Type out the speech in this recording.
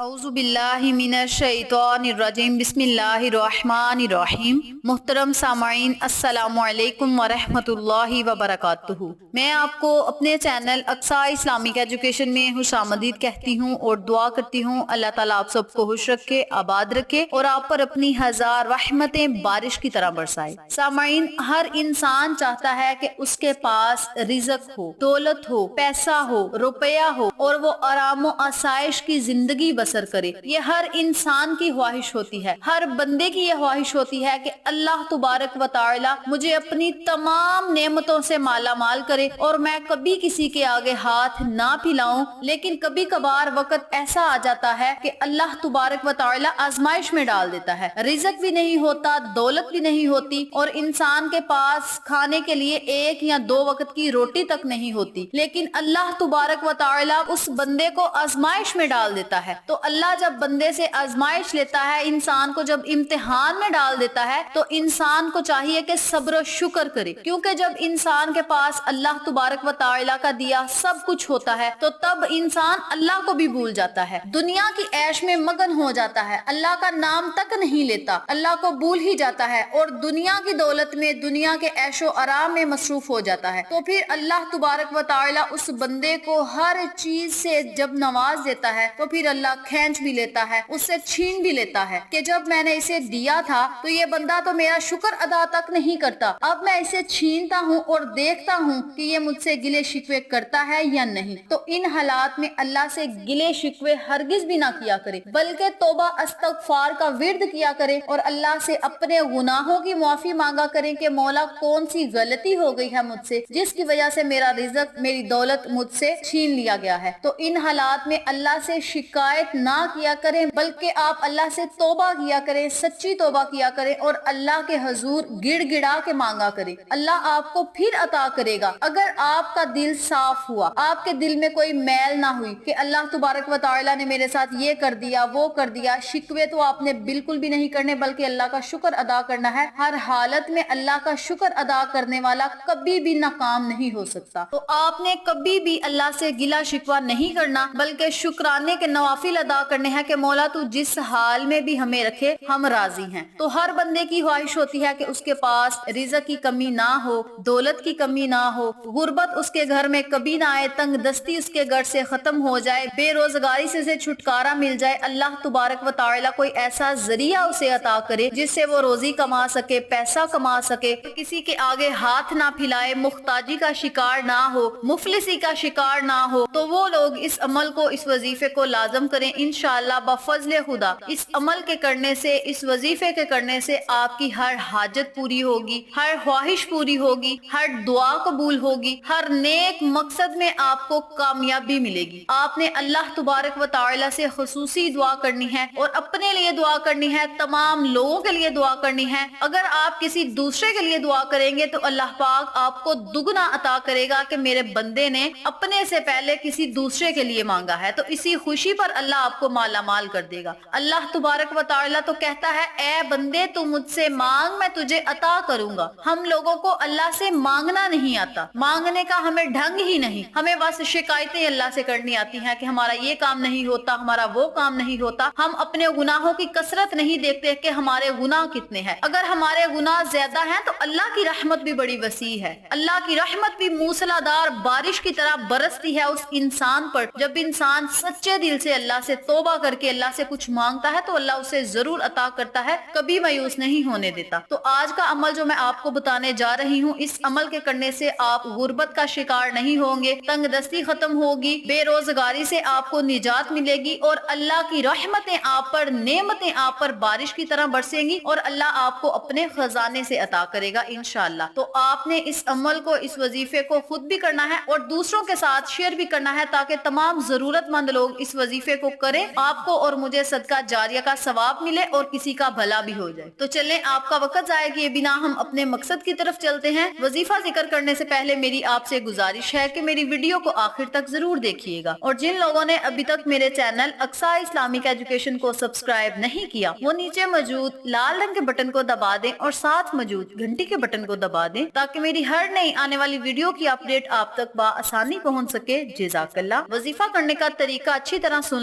اعوذ باللہ من الشیطان الرجیم بسم اللہ الرحمن الرحیم۔ محترم سامعین، السلام علیکم ورحمۃ اللہ وبرکاتہ۔ میں آپ کو اپنے چینل اقصیٰ اسلامک ایجوکیشن میں خوش آمدید کہتی ہوں اور دعا کرتی ہوں اللہ تعالیٰ آپ سب کو خوش رکھے، آباد رکھے اور آپ پر اپنی ہزار رحمتیں بارش کی طرح برسائے۔ سامعین، ہر انسان چاہتا ہے کہ اس کے پاس رزق ہو، دولت ہو، پیسہ ہو، روپیہ ہو اور وہ آرام و آسائش کی زندگی بسر کرے۔ یہ ہر انسان کی خواہش ہوتی ہے، ہر بندے کی یہ خواہش ہوتی ہے کہ اللہ تبارک و تعالی مجھے اپنی تمام نعمتوں سے مالا مال کرے اور میں کبھی کسی کے آگے ہاتھ نہ پھیلاؤں۔ لیکن کبھی کبھار وقت ایسا آ جاتا ہے کہ اللہ تبارک و تعالی آزمائش میں ڈال دیتا ہے، رزق بھی نہیں ہوتا، دولت بھی نہیں ہوتی اور انسان کے پاس کھانے کے لیے ایک یا دو وقت کی روٹی تک نہیں ہوتی۔ لیکن اللہ تبارک و تعالی اس بندے کو آزمائش میں ڈال دیتا ہے۔ تو اللہ جب بندے سے آزمائش لیتا ہے، انسان کو جب امتحان میں ڈال دیتا ہے تو انسان کو چاہیے کہ صبر و شکر کرے، کیونکہ جب انسان کے پاس اللہ تبارک و تعالی کا دیا سب کچھ ہوتا ہے تو تب انسان اللہ کو بھی بھول جاتا ہے، دنیا کی عیش میں مگن ہو جاتا ہے، اللہ کا نام تک نہیں لیتا، اللہ کو بھول ہی جاتا ہے اور دنیا کی دولت میں، دنیا کے عیش و آرام میں مصروف ہو جاتا ہے۔ تو پھر اللہ تبارک و تعالی اس بندے کو ہر چیز سے جب نواز دیتا ہے تو پھر اللہ کھینچ بھی لیتا ہے، اس سے چھین بھی لیتا ہے کہ جب میں نے اسے دیا تھا تو یہ بندہ تو میرا شکر ادا تک نہیں کرتا، اب میں اسے چھینتا ہوں اور دیکھتا ہوں کہ یہ مجھ سے گلے شکوے کرتا ہے یا نہیں۔ تو ان حالات میں اللہ سے گلے شکوے ہرگز بھی نہ کیا کرے، بلکہ توبہ استغفار کا ورد کیا کرے اور اللہ سے اپنے گناہوں کی معافی مانگا کریں کہ مولا کون سی غلطی ہو گئی ہے مجھ سے جس کی وجہ سے میرا رزق، میری دولت مجھ سے چھین لیا گیا ہے۔ تو ان حالات میں اللہ سے شکایت نہ کیا کریں، بلکہ آپ اللہ سے توبہ کیا کریں، سچی توبہ کیا کریں اور اللہ کے حضور گڑ گڑا کے مانگا کریں، اللہ آپ کو پھر عطا کرے گا۔ اگر آپ کا دل صاف ہوا، آپ کے دل میں کوئی میل نہ ہوئی کہ اللہ تبارک و تعالی نے میرے ساتھ یہ کر دیا، وہ کر دیا، شکوے تو آپ نے بالکل بھی نہیں کرنے بلکہ اللہ کا شکر ادا کرنا ہے۔ ہر حالت میں اللہ کا شکر ادا کرنے والا کبھی بھی ناکام نہیں ہو سکتا۔ تو آپ نے کبھی بھی اللہ سے گلہ شکوہ نہیں کرنا بلکہ شکرانے کے نوافل ادا کرنے ہیں کہ مولا تو جس حال میں بھی ہمیں رکھے ہم راضی ہیں۔ تو ہر بندے کی خواہش ہوتی ہے کہ اس کے پاس رزق کی کمی نہ ہو، دولت کی کمی نہ ہو، غربت اس کے گھر میں کبھی نہ آئے، تنگ دستی اس کے گھر سے ختم ہو جائے، بے روزگاری سے چھٹکارا مل جائے، اللہ تبارک و تعالی کوئی ایسا ذریعہ اسے عطا کرے جس سے وہ روزی کما سکے، پیسہ کما سکے، کسی کے آگے ہاتھ نہ پھیلائے، محتاجی کا شکار نہ ہو، مفلسی کا شکار نہ ہو۔ تو وہ لوگ اس عمل کو، اس وظیفے کو لازم کریں، انشاءاللہ بفضل خدا اس عمل کے کرنے سے، اس وظیفے کے کرنے سے آپ کی ہر حاجت پوری ہوگی، ہر خواہش پوری ہوگی، ہر دعا قبول ہوگی، ہر نیک مقصد میں آپ کو کامیابی ملے گی۔ آپ نے اللہ تبارک و تعالی سے خصوصی دعا کرنی ہے اور اپنے لیے دعا کرنی ہے، تمام لوگوں کے لیے دعا کرنی ہے۔ اگر آپ کسی دوسرے کے لیے دعا کریں گے تو اللہ پاک آپ کو دگنا عطا کرے گا کہ میرے بندے نے اپنے سے پہلے کسی دوسرے کے لیے مانگا ہے، تو اسی خوشی پر اللہ آپ کو مالا مال کر دے گا۔ اللہ تبارک و تعالی تو کہتا ہے اے بندے تو مجھ سے مانگ، میں تجھے عطا کروں گا۔ ہم لوگوں کو اللہ سے مانگنا نہیں آتا، مانگنے کا ہمیں ڈھنگ ہی نہیں، ہمیں بس شکایتیں اللہ سے کرنی آتی ہیں کہ ہمارا یہ کام نہیں ہوتا، ہمارا وہ کام نہیں ہوتا۔ ہم اپنے گناہوں کی کثرت نہیں دیکھتے کہ ہمارے گناہ کتنے ہیں۔ اگر ہمارے گناہ زیادہ ہیں تو اللہ کی رحمت بھی بڑی وسیع ہے، اللہ کی رحمت بھی موسلادھار بارش کی طرح برستی ہے اس انسان پر۔ جب انسان سچے دل سے اللہ سے توبہ کر کے اللہ سے کچھ مانگتا ہے تو اللہ اسے ضرور عطا کرتا ہے، کبھی مایوس نہیں ہونے دیتا۔ تو آج کا عمل جو میں آپ کو بتانے جا رہی ہوں، اس عمل کے کرنے سے آپ غربت کا شکار نہیں ہوں گے، تنگ دستی ختم ہوگی، بے روزگاری سے آپ کو نجات ملے گی اور اللہ کی رحمتیں آپ پر، نعمتیں آپ پر بارش کی طرح برسیں گی اور اللہ آپ کو اپنے خزانے سے عطا کرے گا انشاءاللہ۔ تو آپ نے اس عمل کو، اس وظیفے کو خود بھی کرنا ہے اور دوسروں کے ساتھ شیئر بھی کرنا ہے تاکہ تمام ضرورت مند لوگ اس وظیفے کو کریں، آپ کو اور مجھے صدقہ جاریہ کا ثواب ملے اور کسی کا بھلا بھی ہو جائے۔ تو چلیں آپ کا وقت ضائع کیے بنا ہم اپنے مقصد کی طرف چلتے ہیں۔ وظیفہ ذکر کرنے سے پہلے میری آپ سے گزارش ہے کہ میری ویڈیو کو آخر تک ضرور دیکھیے گا اور جن لوگوں نے ابھی تک میرے چینل اقصیٰ اسلامک ایجوکیشن کو سبسکرائب نہیں کیا وہ نیچے موجود لال رنگ کے بٹن کو دبا دیں اور ساتھ موجود گھنٹی کے بٹن کو دبا دیں تاکہ میری ہر نئی آنے والی ویڈیو کی اپڈیٹ آپ تک بآسانی پہنچ سکے۔ جزاک اللہ۔ وظیفہ کرنے کا طریقہ اچھی طرح سن